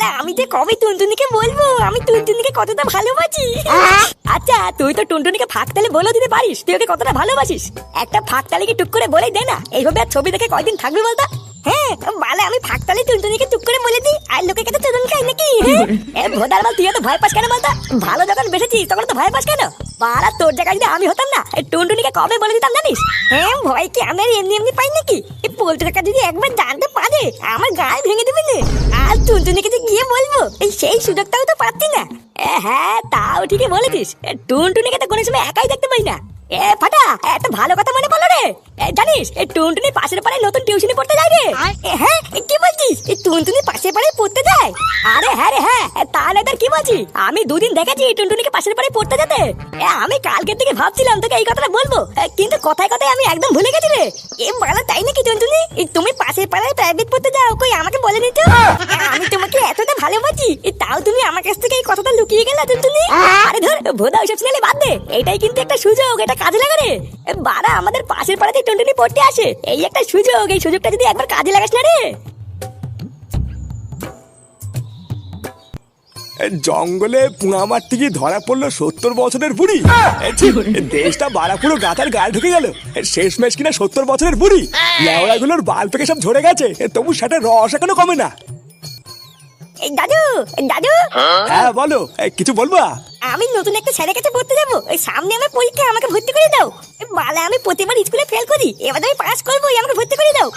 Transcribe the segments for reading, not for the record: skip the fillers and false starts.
বালা আমি যে কবে টুনটুনিকে বলবো আমি টুনটুনিকে কতটা ভালোবাসি। আচ্ছা তুই তো টুনটুনিকে ফাঁকতালে বলে দিতে পারিস তুই ওকে কতটা ভালোবাসিস। একটা ফাঁকতালিকে টুক করে বলে দে না, এইভাবে আর ছবি দেখে কয়দিন থাকবি বলতো? হ্যাঁ বালা আমি ফাঁকতালে টুনটুনিকে টুক করে বলে দিই আর লোকে কত চুদন খাই নাকি? হ্যাঁ ভোদার বাল তুই তো ভয় পাস কেন বলতো? ভালো যখন বেসেছিস তখন তো ভয় পাস কেন? বালা তোর জায়গায় যদি আমি হতাম না টুনটুনিকে কবে বলে দিতাম জানিস? হ্যাঁ ভয় কি আমি এমনি এমনি পাই নাকি? এই পোল্ট্রি কাকা যদি একবার জানতে পারে আমার গায়ে ভেঙে দেবে না। আর টুনটুনিকে যে গিয়ে বলবো সেই সুযোগটাও তো পাচ্ছি না। হ্যাঁ তাও ঠিকই বলেছিস, টুনটুনিকে তো কোনো সময় একাই দেখতে পাই না। ফাটা একটা ভালো কথা মনে পড়লো রে, জানিস টুনটুনি পাশের পাড়ায় নতুন টিউশনি পড়তে যায় রে। হ্যাঁ কি বলছিস টুনটুনি পাশের পাড়ায় পড়তে যায়? আরে হ্যাঁ রে হ্যাঁ, তাহলে তোর কি বলছি আমি দুদিন দেখেছি টুনটুনিকে পাশের পাড়ায় পড়তে যেতে। আমি কালকের থেকে ভাবছিলাম তোকে এই কথাটা বলবো, কিন্তু কথায় কথায় আমি একদম ভুলে গেছি রে। বলো তাই নাকি টুনটুনি তুমি পাশের পাড়ায় প্রাইভেট পড়তে যাও, কই আমাকে বলে নিত? আমি তোমাকে এতটা ভালোবাসি তাও তুমি আমার কাছ থেকে এই কথাটা লুকিয়ে গেলে টুনটুনি। আরে ধর ভোদা ওইসব শুনেলে বাদ দে, এটাই কিন্তু একটা সুযোগ, এটা কাজে লাগা রে। বাড়া আমাদের পাশের পাড়াতে টুনটুনি পড়তে আসে, এই একটা সুযোগ, এই সুযোগটা যদি একবার কাজে লাগাস না রে। জঙ্গলে পুঙা মারতে গিয়ে ধরা পড়লো 70 বছরের বুড়ি। দেশটা বাড়া পুরো গাথার গায়ে ঢুকে গেল, শেষমেশ কিনা 70 বছরের বুড়ি। লেওড়া গুলোর বাল পেকে সব ঝরে গেছে, তবু সেটা রস এখনো কমে না। দাদু দাদু হ্যাঁ বলো, কিছু বলবা? আমি নতুন একটা ছেলের কাছে পড়তে যাবো, ওই সামনে আমার পরীক্ষা, আমাকে ভর্তি করে দাও। বালা আমি প্রতিবার স্কুলে ফেল করি, এবার আমি পাস করবো, আমাকে ভর্তি করে দাও।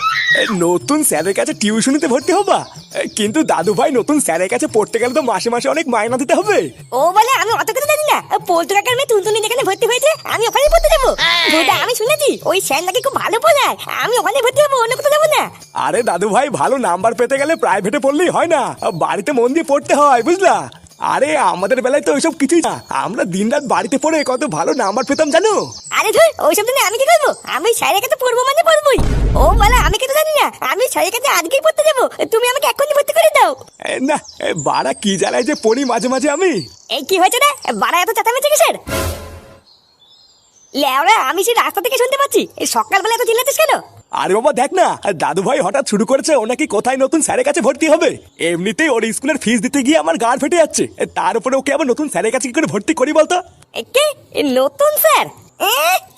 নতুন স্যারের কাছে টিউশনিতে ভর্তি হবা? কিন্তু দাদু ভাই নতুন স্যারের কাছে পড়তে গেলে তো মাসে মাসে অনেক মাইনা দিতে হবে। ও বলে আমি অত কথা জানি না, পোল্টু কাকার মেয়ে টুনটুনি যেখানে ভর্তি হয়েছে আমি ওখানেই পড়তে যাবো। বুঝা আমি শুনেছি ওই স্যার নাকি খুব ভালো পড়ায়, আমি ওখানে ভর্তি হবো, অন্য কোথাও যাবো না। আরে দাদু ভাই ভালো নাম্বার পেতে গেলে প্রাইভেটে পড়লেই হয় না, বাড়িতে মন দিয়ে পড়তে হয় বুঝলা। আরে আমাদের বেলায় তো ওইসব কিছুই না, আমরা দিনরাত বাড়িতে পড়ে কত ভালো নাম্বার পেতাম জানো। আরে ধর ওইসব দিনে আমি কি করবো, আমি স্যারের কাছে পড়বো মানে পড়বোই। ও বলে আমি কিছু জানি না, আমি স্যারের কাছে আজকেই পড়তে যাবো, তুমি আমাকে এখনই ভর্তি করে দাও। না বাড়া কি জ্বালায় যে পড়ি মাঝে মাঝে আমি। এই কি হয়েছে রে বাড়া, এত চেঁচামেচি কিসের? লেওরা আমি সেই রাস্তা থেকে শুনতে পাচ্ছি, এই সকালবেলা এত চিল্লাচ্ছিস কেন? আরে বাবা দেখ না, দাদু ভাই হঠাৎ শুরু করেছে ও নাকি কোথায় নতুন স্যারের কাছে ভর্তি হবে। এমনিতেই ওর স্কুলের ফিস দিতে গিয়ে আমার গাড় ফেটে যাচ্ছে, তার উপরে ওকে আবার নতুন স্যারের কাছে কি করে ভর্তি করি বলতো? কে নতুন স্যার?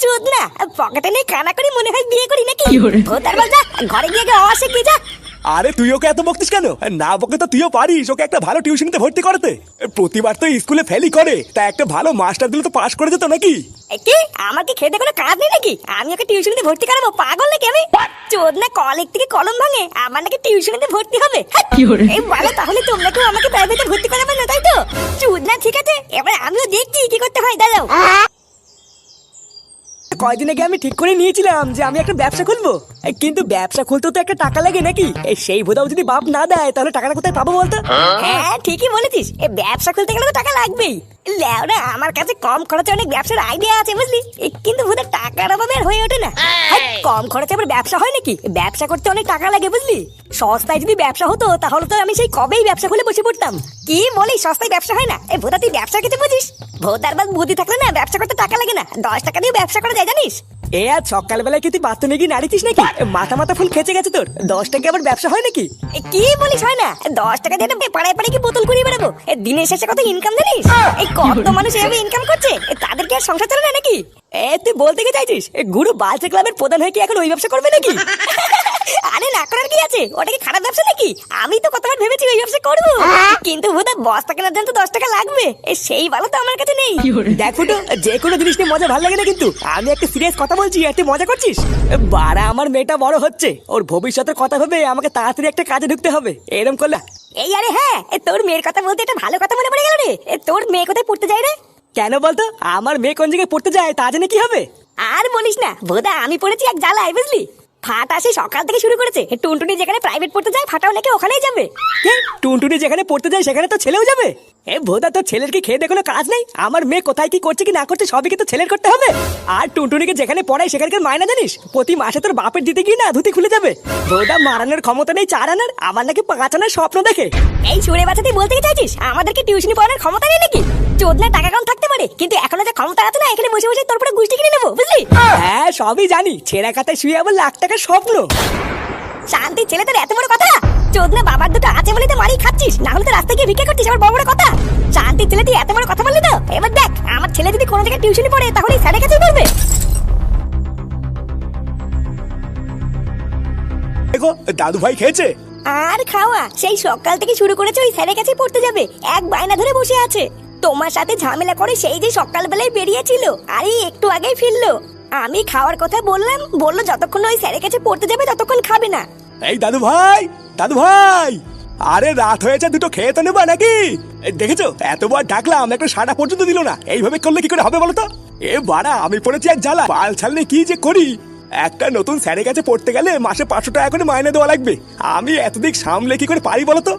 চোদ না, পকেটে নেই কানা করি মনে হয় বিয়ে করি নাকি? ভোটার বল যা ঘরে গিয়ে অবশ্যই কি যা। আরে তুই ওকে এত বকতিস কেন? না বকে তো তুইও পারিস ওকে একটা ভালো টিউশনিতে ভর্তি করতে। প্রতিবার তো স্কুলে ফেলই করে, তা একটা ভালো মাস্টার দিলে তো পাস করে যেত নাকি? কি আমার কি খেতে কোনো কাজ নেই নাকি? আমি ওকে টিউশনিতে ভর্তি করাবো, পাগল নাকি আমি? চোদ না কলেজ থেকে কলম ভাঙে, আমার নাকি টিউশনিতে ভর্তি হবে? এই বলো তাহলে তোমরা কেউ আমাকে প্রাইভেটে ভর্তি করাবে না তাই তো? চোদ না ঠিক আছে, এবার আমিও দেখছি কি করতে হয়, দাঁড়াও। কয়দিন আগে আমি ঠিক করে নিয়েছিলাম যে আমি একটা ব্যবসা খুলবো, কিন্তু ব্যবসা খুলতেও তো একটা টাকা লাগে নাকি? সেই ভোদাও যদি বাপ না দেয় তাহলে টাকাটা কোথায় পাবো বলতো? হ্যাঁ ঠিকই বলেছিস, এই ব্যবসা খুলতে গেলে তো টাকা লাগবেই। লেওরা আমার কাছে কম খরচে অনেক ব্যবসার আইডিয়া আছে বুঝলি, কিন্তু ভোদার টাকার অভাবে আর হয়ে ওঠে না। কম খরচে আবার ব্যবসা হয় নাকি? ব্যবসা করতে অনেক টাকা লাগে বুঝলি। সস্তায় যদি ব্যবসা হতো তাহলে তো আমি সেই কবেই ব্যবসা খুলে বসে পড়তাম। কি বলিস সস্তায় ব্যবসা হয় না? এই ভোদা তুই ব্যবসা কিছু বুঝিস? ভোদার বাদ বুদ্ধি থাকলে না ব্যবসা করতে টাকা লাগে না, 10 টাকা দিয়ে ব্যবসা করা যায় জানিস? এ আজ সকালবেলায় কি তুই বাথরুমে গিয়ে নাড়িছিস নাকি? মাথা মাথা ফুল খেচে গেছে তোর, 10 টাকা আবার ব্যবসা হয় নাকি? কি বলিস হয় না? 10 টাকা দিয়ে পাড়ায় পাড়ায় কি বোতল কুড়িয়ে বেড়াবো? দিনের শেষে কত ইনকাম জানিস? এই কত মানুষ এভাবে ইনকাম করছে, তাদেরকে আর সংসার চলে না নাকি? তুই বলতে কি চাইছিস গুরু বালচা ক্লাবের প্রধান হয়ে কি এখন ওই ব্যবসা করবে নাকি? আরে না করার কি আছে, ওটা কি খারাপ ব্যবসা নাকি? আমি তো কতবার ভেবেছি ওই ব্যবসা করবো, কিন্তু বোধ হয় বস্তা কেনার জন্য তো 10 টাকা লাগবে, সেই ভালো তো আমার কাছে নেই। দেখো তো যে কোনো জিনিস নিয়ে মজা ভালো লাগে না, কিন্তু আমি একটা সিরিয়াস কথা বলছি আর তুই মজা করছিস। বাড়া আমার মেয়েটা বড় হচ্ছে, ওর ভবিষ্যতের কথা ভেবে আমাকে তাড়াতাড়ি একটা কাজে ঢুকতে হবে, এরকম করলে। এই আরে হ্যাঁ, তোর মেয়ের কথা বলতে একটা ভালো কথা মনে পড়ে গেল রে। তোর মেয়ে কোথায় পড়তে যায় রে? কেন বলতো? আমার মেয়ে কোন জায়গায় পড়তে যায় তা জেনে কি হবে? আর বলিস না বোধা, আমি পড়েছি এক জ্বালায় বুঝলি। ফাটা সে সকাল থেকে শুরু করেছে, টুনটুনি যেখানে প্রাইভেট পড়তে যায় ফাটাও নাকি ওখানেই যাবে। টুনটুনি যেখানে পড়তে যায় সেখানে তো ছেলেও যাবে? ভোদা তোর ছেলের কি খেয়ে কোনো কাজ নেই? আমার মেয়ে কোথায় কি করছে কি না করছে সবই কি তো ছেলের করতে হবে? আর টুনটুনিকে যেখানে পড়ায় সেখানকার মায়না জানিস? প্রতি মাসে তোর বাপের দিতে গিয়ে না ধুতি খুলে যাবে। ভোদা মারানোর ক্ষমতা নেই 4 আনার, আমার নাকি 5 আনার স্বপ্ন দেখে। এই সুরে বাচ্চা তুই বলতে কি চাইছিস আমাদেরকে টিউশনি পড়ানোর ক্ষমতা নেই নাকি? চোদনা টাকা কম থাকতে পারে, কিন্তু এখনো যে ক্ষমতা আছে না এখানে বসে বসে তোর পুরো গুষ্টি কিনে নেবো বুঝলি। হ্যাঁ সবই জানি, ছেঁড়া কাতায় শুয়ে আবার লাখ টাকার স্বপ্ন। শান্তি ছেলে তোর এত বড় কথা? চোদনা বাবার দুটো আছে বলে তো মারি খাচ্ছিস, না হলে তো গিয়ে ভিক্ষা করছিস আমার বড় বড় কথা? শান্তির ছেলে তুই এত বড় কথা বললি তো? এবার দেখ আমার ছেলে যদি কোনো জায়গায় টিউশনি পড়ে তাহলে এই স্যারের কাছেই পড়বে। দেখো দাদু ভাই খেয়েছে। আর খাওয়া সেই সকাল থেকে শুরু করেছে ওই স্যারের কাছে পড়তে যাবে, এক বায়না ধরে বসে আছে। তোমার সাথে ঝামেলা করে সেই যে সকালবেলায় বেরিয়েছিল আর এই একটু আগেই ফিরলো। আমি খাওয়ার কথা বললাম, বললো যতক্ষণ ওই স্যারের কাছে পড়তে যাবে ততক্ষণ খাবে না। এই দাদু ভাই, দাদু ভাই, আরে রাত হয়েছে, দুটো খেয়ে তো নেবা নাকি? দেখেছো এতবার ডাকলাম একটা সাড়া পর্যন্ত দিল না। এইভাবে করলে কি করে হবে বলো তো? এ বাড়া আমি পড়েছি এক জ্বালা, পাল ছাড়লে কি যে করি। একটা নতুন স্যারের কাছে পড়তে গেলে মাসে 500 টাকা করে মাইনে দেওয়া লাগবে। আমি এতদিক সামলে কি করে পারি বলো তো?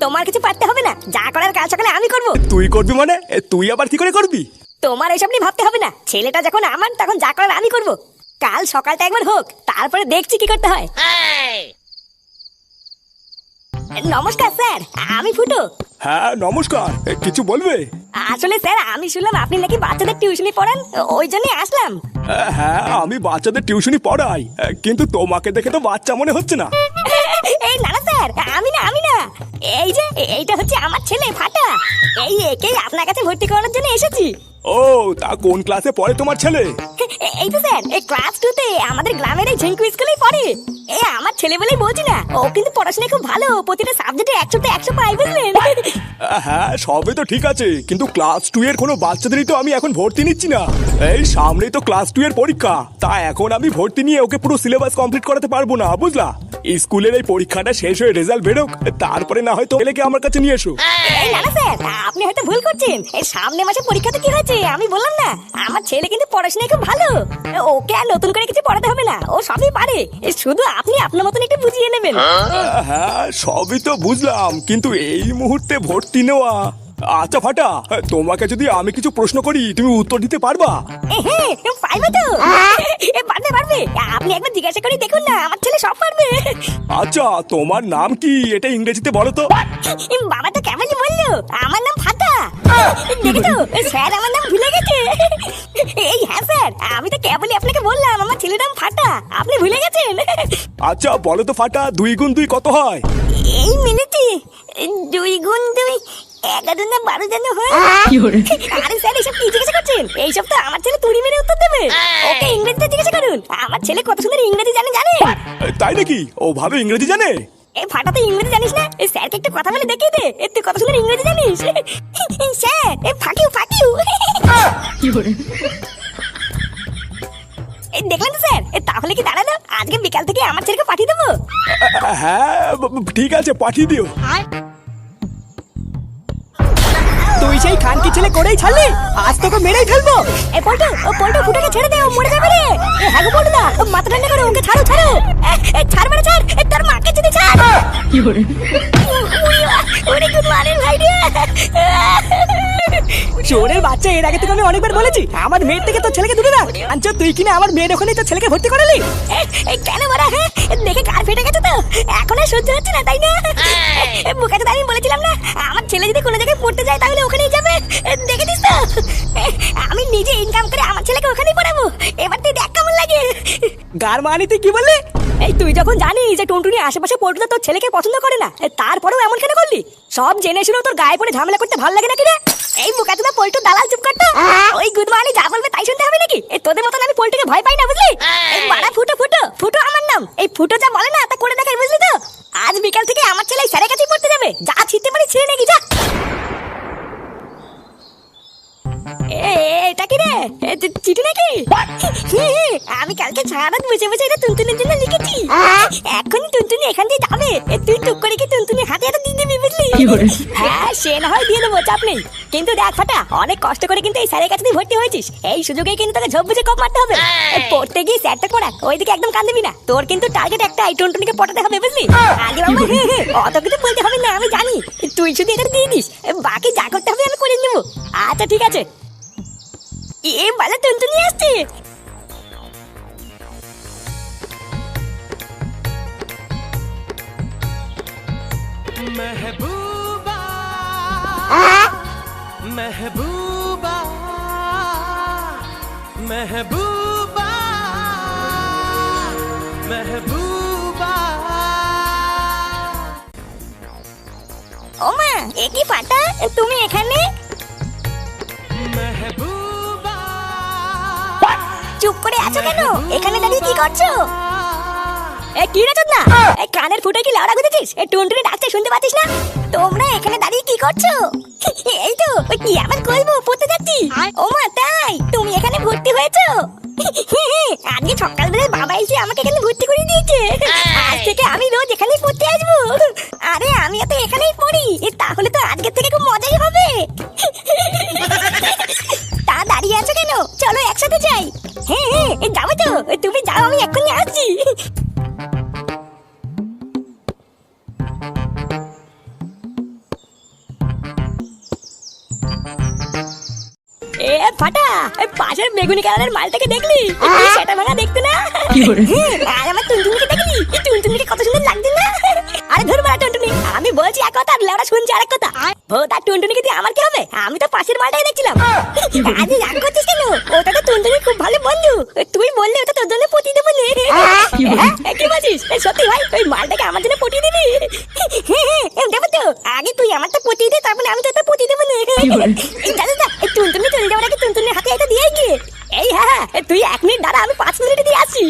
তোমার কিছু পারতে হবে না, যা করার কাল সকালে আমি করব। তুই করবি মানে? তুই আবার কি করে করবি? তোমার এসব নিয়ে ভাবতে হবে না, ছেলেটা যখন আমার তখন যা করার আমি করব। কাল সকালটা একবার হোক, তারপরে দেখছি কি করতে হয়। নমস্কার স্যার, আমি ফুটো। হ্যাঁ নমস্কার, কিছু বলবে? আসলে স্যার আমি শুনলাম আপনি নাকি বাচ্চাদের টিউশনি পড়ান, ওই জন্যই আসলাম। হ্যাঁ আমি বাচ্চাদের টিউশনি পড়াই, কিন্তু তোমাকে দেখে তো বাচ্চা মনে হচ্ছে না। এই না না স্যার, আমি না, এই যে এইটা হচ্ছে আমার ছেলে ফাটা। এই একেই আপনার কাছে ভর্তি করানোর জন্য এসেছি। ও তা কোন ক্লাসে পড়ে তোমার ছেলে? এই তো স্যার এই ক্লাস 2 তে আমাদের গ্রামের এই ঝিঙ্কু স্কুলেই পড়ে। এই আমার ছেলে বলেই বলছি না, ও কিন্তু পড়াশোনায় খুব ভালো, প্রতিটা সাবজেক্টে 100তে 100 পায় বুঝলেন। হ্যাঁ সবই তো ঠিক আছে, কিন্তু ক্লাস 2 এর কোনো বাচ্চাদেরই তো আমি এখন ভর্তি নিচ্ছি না। এই সামনেই তো ক্লাস 2 এর পরীক্ষা, তা এখন আমি ভর্তি নিয়ে ওকে পুরো সিলেবাস কমপ্লিট করাতে পারবো না বুঝলা। স্কুলের এই পরীক্ষাটা শেষ হয়ে রেজাল্ট বেরোক, তারপরে না হয়তো ছেলেকে আমার কাছে নিয়ে এসো। এই না না স্যার, আপনি হয়তো ভুল করছেন। এই সামনে মাসে পরীক্ষাতে কি হয়েছে আমি বললাম না, আমার ছেলে কিন্তু পড়াশোনায় খুব ভালো। ওকে আর নতুন করে কিছু পড়াতে হবে না, ও সবই পারে। শুধু আপনি আপনার মতন একটু বুঝিয়ে নেবেন। হ্যাঁ সবই তো বুঝলাম, কিন্তু এই মুহূর্তে ভর্তি নেওয়া। আচ্ছা ফাটা, তোমাকে যদি আমি কিছু প্রশ্ন করি তুমি উত্তর দিতে পারবা? হ্যাঁ পারবে তো, পারবে। আপনি একবার জিজ্ঞাসা করে দেখুন না, আমার ছেলে সব পারবে। আচ্ছা তোমার নাম কি, এটা ইংরেজিতে বলো তো। বাবা তো কেমনই বললো, আমার নাম ফাটা। দেখেছো স্যার আমার নাম ভুলে গেছে। এই হ্যাঁ স্যার, আমি তো কেবলই আপনাকে বললাম আমার ছেলের নাম ফাটা, আপনি ভুলে গেছেন। আচ্ছা বলো তো ফাটা, 2 গুণ 2 কত হয়? এই মিনিটে 2 গুণ 2 11 না 12 যেন হয়। আরে স্যার এইসব কি জিজ্ঞাসা করছেন? এইসব তো আমার ছেলে তুড়ি মেরে উত্তর দেবে। ওকে ইংরেজিতে জিজ্ঞাসা করুন, আমার ছেলে কত সুন্দর ইংরেজি জানে। তাই নাকি? ও ভাবে ইংরেজি জানে? এই ফাটা তো ইংরেজি জানিস না? এই স্যারকে একটু কথা বলে দেখিয়ে দে, তুই কত সুন্দর ইংরেজি জানিস। স্যার এই ফাকিউ। এই দেখলেন তো স্যার, তাহলে কি দাঁড়ালো? আজকে বিকাল থেকে আমার ছেলেকে পাঠিয়ে দেবো। হ্যাঁ ঠিক আছে, পাঠিয়ে দিও। তুই সেই খানকি ছেলে করেই ছাড়লি, আজ তোকে মেরেই ফেলবো। এ পল্টু, ফুটাকে ছেড়ে দে, ও মরে যাবে রে। হ্যাঁ গো পল্টু না, মাথা ঠান্ডা করো, ওকে ছাড়ো। ছাড় মানে ছাড়, তোর মাকে যদি ছাড়। ওরে গুড মর্নিং ভাই রে। চোরের বাচ্চা, এর আগে থেকে আমি অনেকবার বলেছি আমার মেয়ের থেকে তোর ছেলেকে দূরে রাখ। আচ্ছা তুই কিনা আমার মেয়ের ওখানে তোর ছেলেকে ভর্তি করালি। কেন মারা? হ্যাঁ দেখে কার ফেটে গেছে তো, এখন আর সহ্য হচ্ছে না তাই না? বুকাতে আমি বলেছিলাম না আমার ছেলে যদি কোনো জায়গায় পড়তে যায় তাহলে ওখানেই যাবে। দেখেছিস তো আমি নিজে ইনকাম করে আমার ছেলেকে ওখানেই পড়াবো। এবার তুই দেখ কেমন লাগে। গার মানি তুই কি বললি? এই তুই যখন জানিস যে টুনটুনি আশেপাশে পড়তে তোর ছেলেকে পছন্দ করে না, তারপরেও এমন কেন করলি? সব জেনে শুনেও তোর গায়ে পড়ে ঝামেলা করতে ভালো লাগে নাকি রে? এই বুকাতে না পল্টু দালাল, চুপ করতো। ওই গুড মর্নিং যা বলবে তাই শুনতে হবে নাকি? তোদের মতন আমি পল্টুকে ভয় পাই না বুঝলি। এই বাড়া ফুটো আমার নাম। এই ফুটো যা বলে না তা করে দেখাই বুঝলি তো। আজ বিকাল থেকে আমার ছেলে স্যারের কাছেই পড়তে যাবে, যা ছিঁড়তে পারি ছিঁড়ে নাকি যা। এটা কি রে, চিঠি নাকি? আমি কালকে সারারাত বসে বসে এটা টুনটুনির জন্য লিখেছি। এখনই টুনটুনি এখান দিয়ে যাবে, তুই টুক করে কি টুনটুনি হাতে হাতে দিয়ে দিবি বুঝলি। হ্যাঁ সে না হয় দিয়ে দেবো, চাপ নেই। কিন্তু দেখ ফাটা, অনেক কষ্ট করে কিন্তু এই স্যারের কাছে তুই ভর্তি হয়েছিস, এই সুযোগে কিন্তু তোকে ঝোপ বুঝে কপ মারতে হবে। পড়তে গিয়ে স্যারটা পড়াক, ওইদিকে একদম কান দিবি না। তোর কিন্তু টার্গেট একটাই, টুনটুনিকে পটাতে হবে বুঝলি। আগে বাবা অত কিছু বলতে হবে না, আমি জানি। তুই শুধু এটা দিয়ে দিস, বাকি যা করতে হবে আমি করে নেবো। আচ্ছা ঠিক আছে। এ বালা টুনটুনি আসছে। महबूबा महबूबा महबूबा महबूबा ওমা এ কি ফাটা, তুমি এখানে? महबूबा চুপ করে আছো কেন? এখানে দাঁড়িয়ে কি করছো? এ কি রে চোদনা, এই কানের ফুটে কি লাউড়া গুঁজেছিস? এই টুনটুনি ডাকতে শুনতে পাচ্ছিস না? তোমরা এখানে দাঁড়িয়ে কি করছো? এই তো ওই কি আবার করবো, পড়তে যাচ্ছি। ওমা তাই তুমি এখানে ভর্তি হয়েছো? আজকে সকালবেলায় বাবা এসে আমাকে এখানে ভর্তি করে দিয়েছে। আজ থেকে আমি রোজ এখানেই পড়তে আসবো। আরে আমি তো এখানেই পড়ি, তাহলে তো আজকে থেকে খুব মজাই হবে। তা দাঁড়িয়ে আছো কেন? চলো একসাথে যাই। হ্যাঁ হ্যাঁ যাবো তো, তুমি যাও আমি এক্ষুনি আসছি। এ ফাটা, এই পাশের বেগুনি কালারের মালটাকে দেখলি? সেটা ভাঙা দেখতে না? আর আমার টুনটুনিকে দেখলি? এই টুনটুনিকে কত সুন্দর লাগছে না? আরে ধর মারা টুনটুনি, আমি বলছি এক কথা আর লেওড়া শুনছি আরেক কথা। ভোদা টুনটুনিকে দিয়ে আমার কি হবে? আমি তো পাশের মালটাকে দেখছিলাম। আজ রাগ করছিস কেন? ওটা তো টুনটুনি খুব ভালো বন্ধু, তুই বললে ওটা তোর জন্য পটিয়ে দেবো নে। কি বলছিস? সত্যি ভাই ওই মালটাকে আমার জন্য পটিয়ে দিবি? দেবো তো, আগে তুই আমারটা পটিয়ে দে, তারপরে আমি তোরটা পটিয়ে দেবো নে। দাদা টুনটুনি চলে যাওয়ার আগে টুনটুনির হাতে এটা দিয়ে গিয়ে। এই হ্যাঁ তুই 1 মিনিট দাঁড়া, আমি 5 মিনিটে দিয়ে আসি।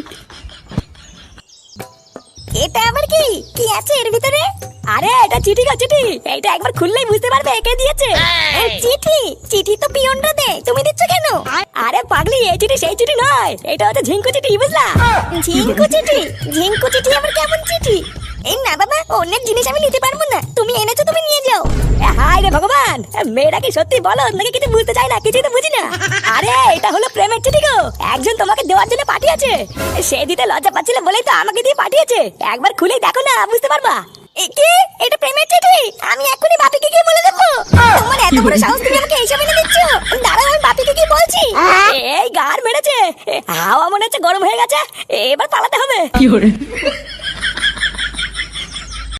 এটা আবার কি কি আছে এর ভিতরে? আরে এটা চিঠি গো, চিঠি। এটা একবার খুললেই বুঝতে পারবে কে দিয়েছে। চিঠি? চিঠি তো পিয়নরা দেয়, তুমি দিচ্ছ কেন? আরে পাগলি, এই চিঠি সেই চিঠি নয়, এটা হচ্ছে ঝিঙ্কু চিঠি, বুঝলা? ঝিঙ্কু চিঠি? ঝিঙ্কু চিঠি আবার কেমন চিঠি? এই না বাবা, অন্যের জিনিস আমি নিতে পারবো না, তুমি এনেছো তুমি নিয়ে যাও। হাই রে ভগবান, মেয়েটা কি সত্যি বলো নাকি কিছু বুঝতে চাই না, কিছুই তো বুঝি না। আরে এটা হলো প্রেমের চিঠি গো, একজন তোমাকে দেওয়ার জন্য পাঠিয়েছে। সে দিতে লজ্জা পাচ্ছিল বলেই তো আমাকে দিয়ে পাঠিয়েছে, একবার খুলেই দেখো না, বুঝতে পারবা। কি এটা প্রেমের চিঠি? আমি এখনই বাপিকে গিয়ে বলে দেবো। তোমার এত বড় সাহস, তুমি আমাকে এইসব এনে দিচ্ছ? দাঁড়াও আমি বাপিকে গিয়ে বলছি। এই গার মেরেছে, হাওয়া মনে হচ্ছে গরম হয়ে গেছে, এবার পালাতে হবে।